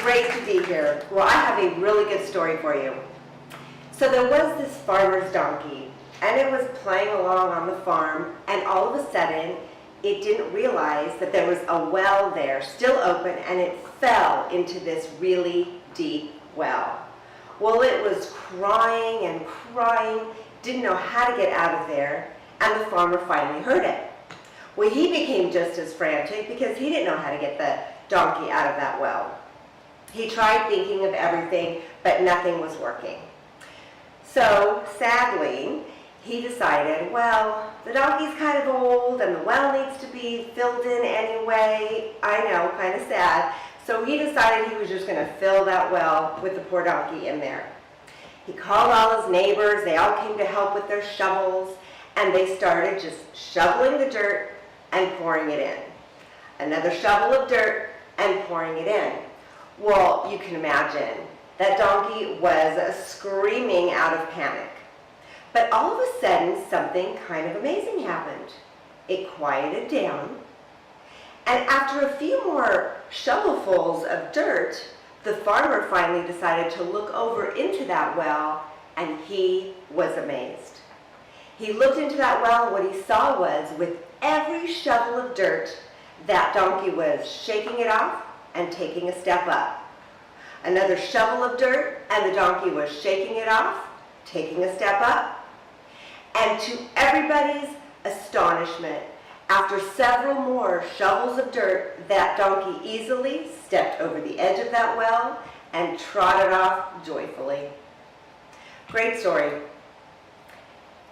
Great to be here. Well, I have a really good story for you. So there was this farmer's donkey, and it was playing along on the farm, and all of a sudden, it didn't realize that there was a well there, still open, and it fell into this really deep well. Well, it was crying and crying, didn't know how to get out of there, and the farmer finally heard it. Well, he became just as frantic because he didn't know how to get the donkey out of that well. He tried thinking of everything, but nothing was working. So, sadly, he decided, well, the donkey's kind of old and the well needs to be filled in anyway. I know, kind of sad. So he decided he was just going to fill that well with the poor donkey in there. He called all his neighbors. They all came to help with their shovels, and they started just shoveling the dirt and pouring it in. Another shovel of dirt and pouring it in. Well, you can imagine, that donkey was screaming out of panic. But all of a sudden, something kind of amazing happened. It quieted down, and after a few more shovelfuls of dirt, the farmer finally decided to look over into that well, and he was amazed. He looked into that well, and what he saw was, with every shovel of dirt, that donkey was shaking it off and taking a step up. Another shovel of dirt, and the donkey was shaking it off, taking a step up. And to everybody's astonishment, after several more shovels of dirt, that donkey easily stepped over the edge of that well and trotted off joyfully. Great story.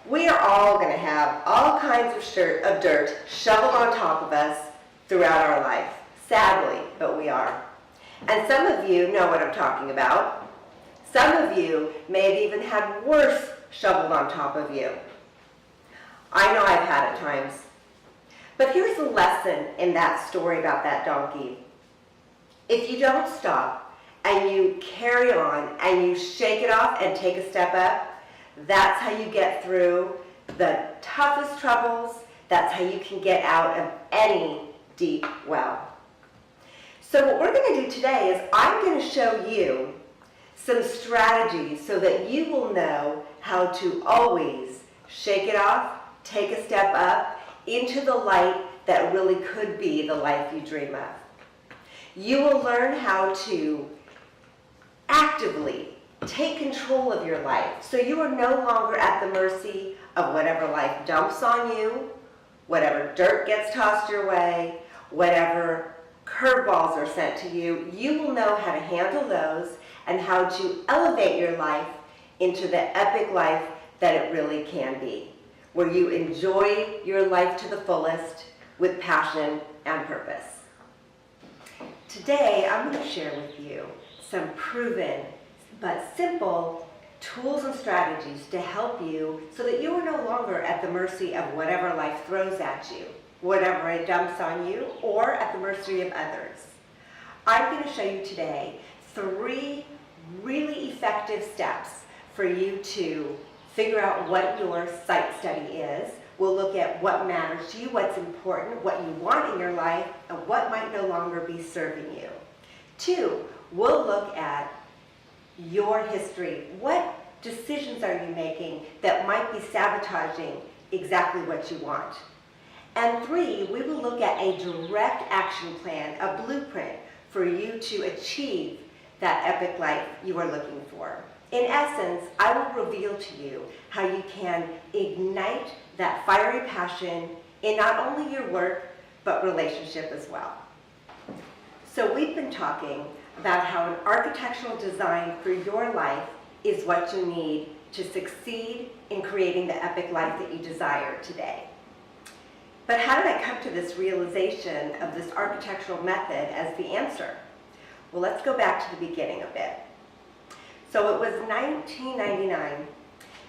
We are all going to have all kinds of dirt shoveled on top of us throughout our life. Sadly, but we are. And some of you know what I'm talking about. Some of you may have even had worse shoveled on top of you. I know I've had at times. But here's the lesson in that story about that donkey. If you don't stop and you carry on and you shake it off and take a step up, that's how you get through the toughest troubles. That's how you can get out of any deep well. So what we're going to do today is I'm going to show you some strategies so that you will know how to always shake it off, take a step up into the light that really could be the life you dream of. You will learn how to actively take control of your life so you are no longer at the mercy of whatever life dumps on you, whatever dirt gets tossed your way, whatever curveballs are sent to you. You will know how to handle those and how to elevate your life into the epic life that it really can be, where you enjoy your life to the fullest with passion and purpose. Today, I'm going to share with you some proven but simple tools and strategies to help you so that you are no longer at the mercy of whatever life throws at you, whatever it dumps on you, or at the mercy of others. I'm going to show you today 3 really effective steps for you to figure out what your site study is. We'll look at what matters to you, what's important, what you want in your life, and what might no longer be serving you. 2, we'll look at your history. What decisions are you making that might be sabotaging exactly what you want? And 3, we will look at a direct action plan, a blueprint for you to achieve that epic life you are looking for. In essence, I will reveal to you how you can ignite that fiery passion in not only your work, but relationship as well. So we've been talking about how an architectural design for your life is what you need to succeed in creating the epic life that you desire today. But how did I come to this realization of this architectural method as the answer? Well, let's go back to the beginning a bit. So it was 1999,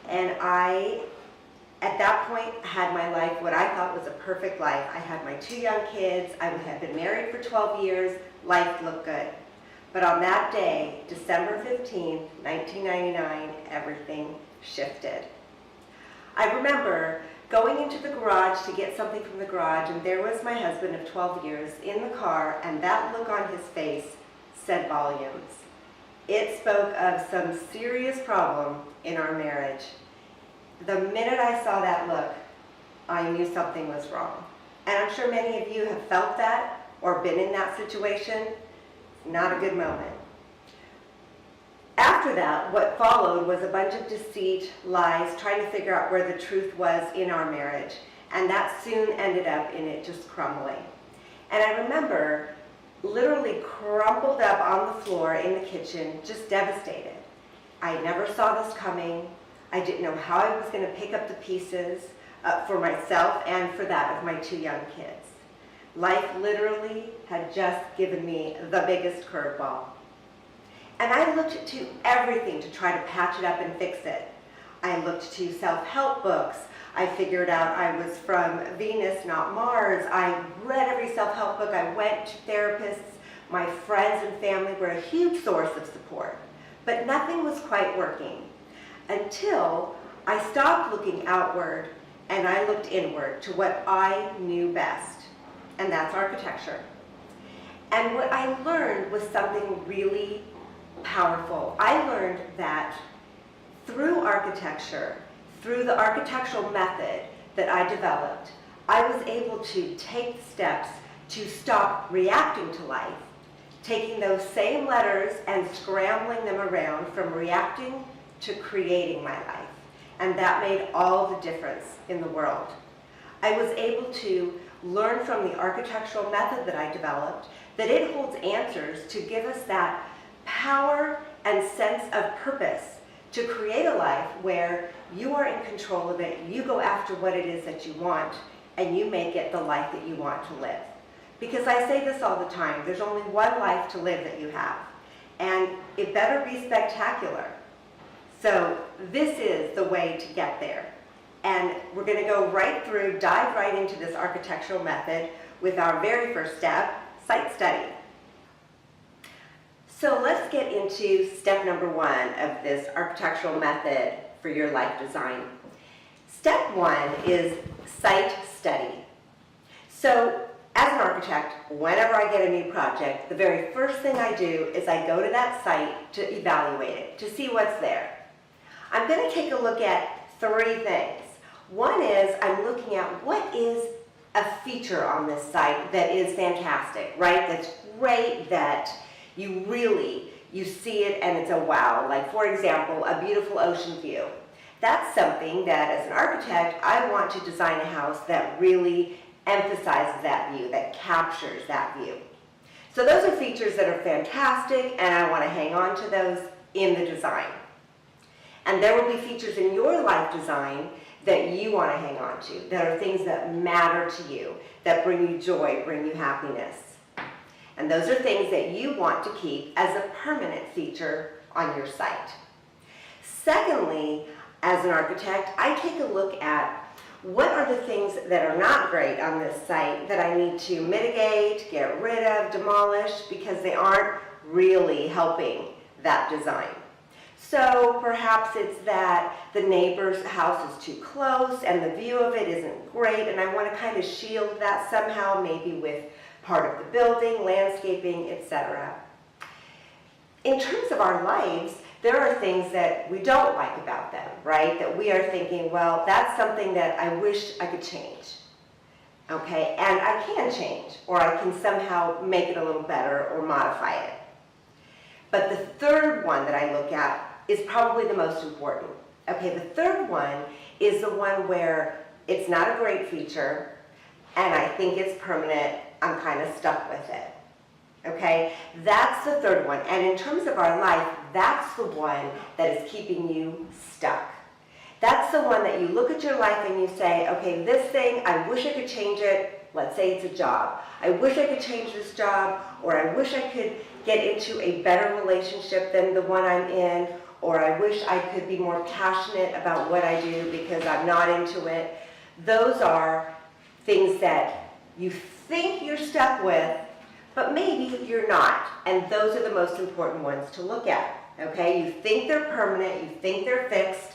and I, at that point, had my life, what I thought was a perfect life. I had my 2 young kids, I had been married for 12 years, life looked good. But on that day, December 15th, 1999, everything shifted. I remember going into the garage to get something from the garage, and there was my husband of 12 years in the car, and that look on his face said volumes. It spoke of some serious problem in our marriage. The minute I saw that look, I knew something was wrong. And I'm sure many of you have felt that or been in that situation. Not a good moment. After that, what followed was a bunch of deceit, lies, trying to figure out where the truth was in our marriage. And that soon ended up in it just crumbling. And I remember literally crumpled up on the floor in the kitchen, just devastated. I never saw this coming. I didn't know how I was going to pick up the pieces for myself and for that of my 2 young kids. Life literally had just given me the biggest curveball. And I looked to everything to try to patch it up and fix it. I looked to self-help books. I figured out I was from Venus, not Mars. I read every self-help book. I went to therapists. My friends and family were a huge source of support. But nothing was quite working until I stopped looking outward and I looked inward to what I knew best, and that's architecture. And what I learned was something really powerful. I learned that through architecture, through the architectural method that I developed, I was able to take steps to stop reacting to life, taking those same letters and scrambling them around from reacting to creating my life. And that made all the difference in the world. I was able to learn from the architectural method that I developed that it holds answers to give us that power and sense of purpose to create a life where you are in control of it, you go after what it is that you want, and you make it the life that you want to live. Because I say this all the time, there's only one life to live that you have, and it better be spectacular. So this is the way to get there. And we're going to go right through, dive right into this architectural method with our very first step, site study. So let's get into step number 1 of this architectural method for your life design. Step 1 is site study. So as an architect, whenever I get a new project, the very first thing I do is I go to that site to evaluate it, to see what's there. I'm going to take a look at 3 things. One is I'm looking at what is a feature on this site that is fantastic, right? That's great, that you see it and it's a wow. Like, for example, a beautiful ocean view. That's something that as an architect, I want to design a house that really emphasizes that view, that captures that view. So those are features that are fantastic, and I want to hang on to those in the design. And there will be features in your life design that you want to hang on to, that are things that matter to you, that bring you joy, bring you happiness. And those are things that you want to keep as a permanent feature on your site. Secondly, as an architect, I take a look at what are the things that are not great on this site that I need to mitigate, get rid of, demolish, because they aren't really helping that design. So perhaps it's that the neighbor's house is too close and the view of it isn't great, and I want to kind of shield that somehow, maybe with part of the building, landscaping, etc. In terms of our lives, there are things that we don't like about them, right? That we are thinking, well, that's something that I wish I could change. Okay, and I can change, or I can somehow make it a little better or modify it. But the third one that I look at is probably the most important. Okay, the third one is the one where it's not a great feature, and I think it's permanent, I'm kind of stuck with it. Okay, that's the third one. And in terms of our life, that's the one that is keeping you stuck. That's the one that you look at your life and you say, okay, this thing, I wish I could change it. Let's say it's a job. I wish I could change this job, or I wish I could get into a better relationship than the one I'm in, or I wish I could be more passionate about what I do because I'm not into it. Those are things that you think you're stuck with, but maybe you're not. And those are the most important ones to look at. Okay, you think they're permanent, you think they're fixed,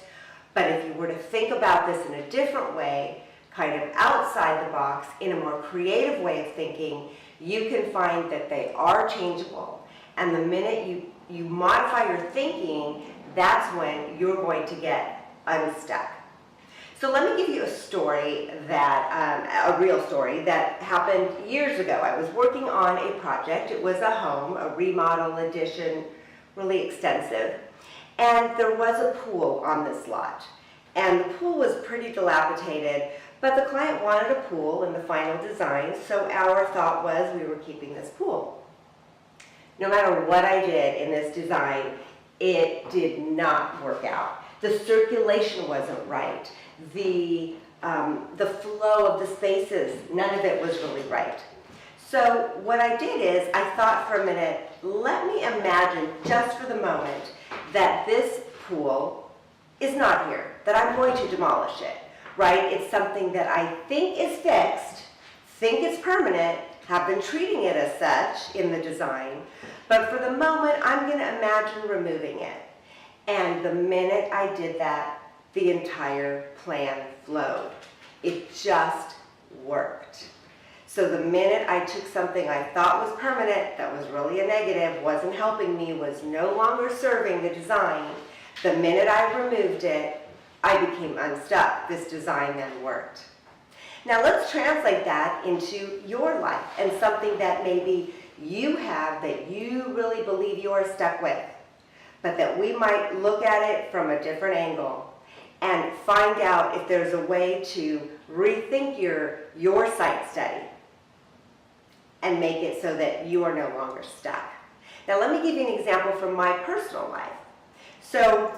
but if you were to think about this in a different way, kind of outside the box, in a more creative way of thinking, you can find that they are changeable And the minute you modify your thinking, that's when you're going to get unstuck. So let me give you a story a real story that happened years ago. I was working on a project. It was a home, a remodel addition, really extensive. And there was a pool on this lot. And the pool was pretty dilapidated, but the client wanted a pool in the final design, so our thought was we were keeping this pool. No matter what I did in this design, it did not work out. The circulation wasn't right. The flow of the spaces, none of it was really right. So what I did is I thought for a minute, let me imagine just for the moment that this pool is not here, that I'm going to demolish it, right? It's something that I think is fixed, think it's permanent, have been treating it as such in the design, but for the moment I'm going to imagine removing it. And the minute I did that, the entire plan flowed. It just worked. So the minute I took something I thought was permanent, that was really a negative, wasn't helping me, was no longer serving the design, the minute I removed it, I became unstuck. This design then worked. Now let's translate that into your life and something that maybe you have that you really believe you're stuck with, but that we might look at it from a different angle and find out if there's a way to rethink your site study and make it so that you are no longer stuck. Now let me give you an example from my personal life. So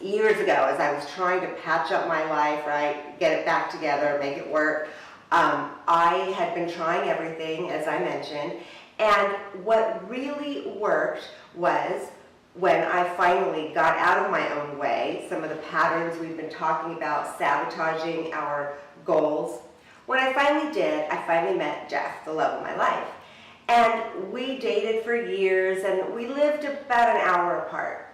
years ago, as I was trying to patch up my life, right, get it back together, make it work, I had been trying everything, as I mentioned, and what really worked was when I finally got out of my own way, some of the patterns we've been talking about, sabotaging our goals. When I finally did, I finally met Jeff, the love of my life. And we dated for years, and we lived about an hour apart.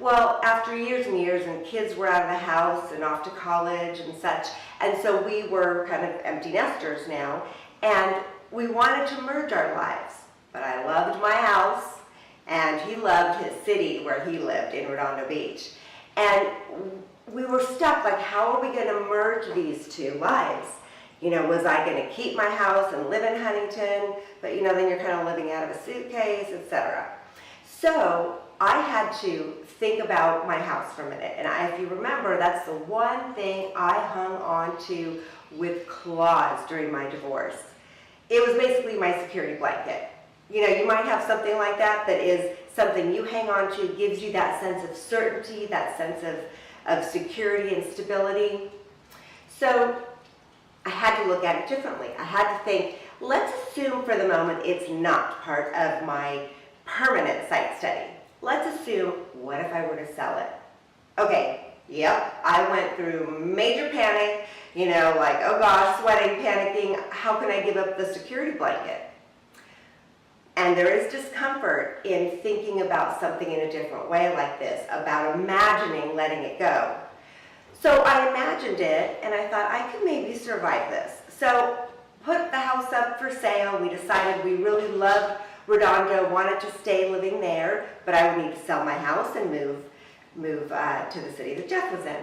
Well, after years and years, and kids were out of the house and off to college and such, and so we were kind of empty nesters now, and we wanted to merge our lives. But I loved my house, and he loved his city where he lived in Redondo Beach. And we were stuck, like, how are we going to merge these two lives? You know, was I going to keep my house and live in Huntington, but you know, then you're kind of living out of a suitcase, etc. So I had to think about my house for a minute. And if you remember, that's the one thing I hung on to with claws during my divorce. It was basically my security blanket. You know, you might have something like that is something you hang on to, gives you that sense of certainty, that sense of security and stability. So I had to look at it differently. I had to think, let's assume for the moment it's not part of my permanent site study. Let's assume, what if I were to sell it? Okay, yep, I went through major panic, you know, like, oh gosh, sweating, panicking, how can I give up the security blanket? And there is discomfort in thinking about something in a different way like this, about imagining letting it go. So I imagined it, and I thought I could maybe survive this. So put the house up for sale. We decided we really loved Redondo, wanted to stay living there, but I would need to sell my house and move to the city that Jeff was in.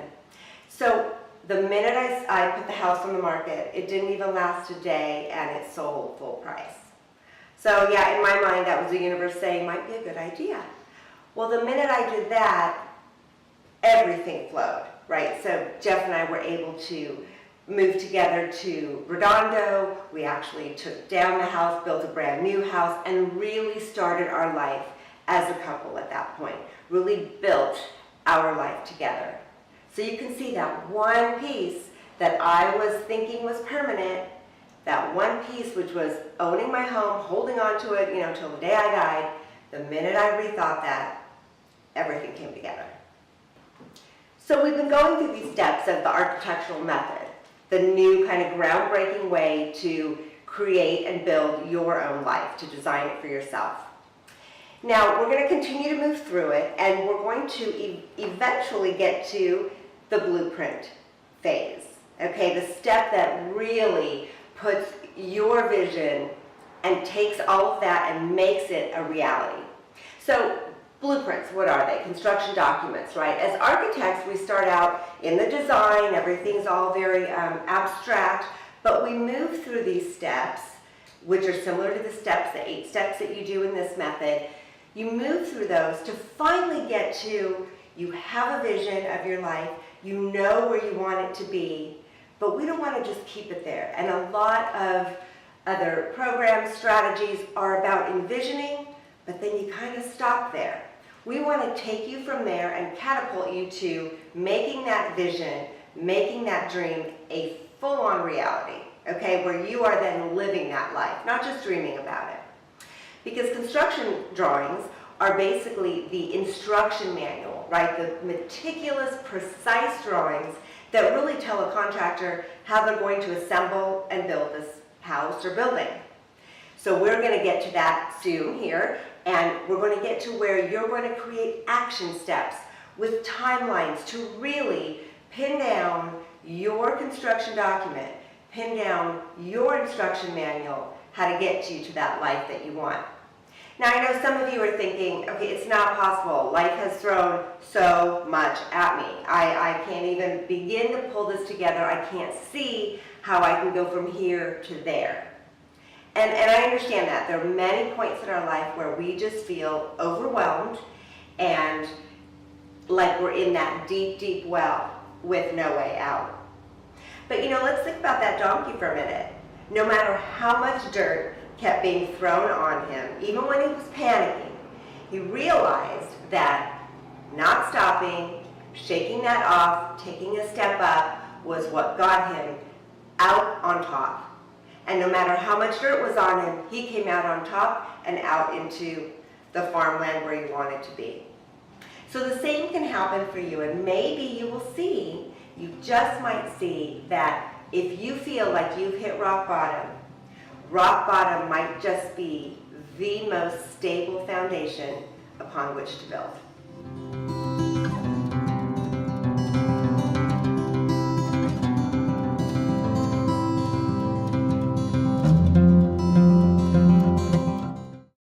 So the minute I put the house on the market, it didn't even last a day, and it sold full price. So yeah, in my mind, that was the universe saying, might be a good idea. Well, the minute I did that, everything flowed, right? So Jeff and I were able to move together to Redondo. We actually took down the house, built a brand new house, and really started our life as a couple at that point. Really built our life together. So you can see that one piece that I was thinking was permanent, that one piece which was owning my home, holding on to it, you know, till the day I died, the minute I rethought that, everything came together. So we've been going through these steps of the architectural method, the new kind of groundbreaking way to create and build your own life, to design it for yourself. Now, we're going to continue to move through it, and we're going to eventually get to the blueprint phase, okay, the step that really puts your vision and takes all of that and makes it a reality. So blueprints, what are they? Construction documents, right? As architects, we start out in the design, everything's all very abstract, but we move through these steps, which are similar to the steps, the 8 steps that you do in this method. You move through those to finally get to, you have a vision of your life, you know where you want it to be, but we don't want to just keep it there. And a lot of other program strategies are about envisioning, but then you kind of stop there. We want to take you from there and catapult you to making that vision, making that dream a full-on reality, okay, where you are then living that life, not just dreaming about it. Because construction drawings are basically the instruction manual, right, the meticulous, precise drawings that really tell a contractor how they're going to assemble and build this house or building. So we're going to get to that soon here, and we're going to get to where you're going to create action steps with timelines to really pin down your construction document, pin down your instruction manual, how to get you to that life that you want. Now I know some of you are thinking, okay, it's not possible. Life has thrown so much at me. I can't even begin to pull this together. I can't see how I can go from here to there. And I understand that. There are many points in our life where we just feel overwhelmed and like we're in that deep, deep well with no way out. But let's think about that donkey for a minute. No matter how much dirt kept being thrown on him, even when he was panicking, he realized that not stopping, shaking that off, taking a step up was what got him out on top. And no matter how much dirt was on him, he came out on top and out into the farmland where he wanted to be. So the same can happen for you, and maybe you will see, you just might see that if you feel like you've hit rock bottom might just be the most stable foundation upon which to build.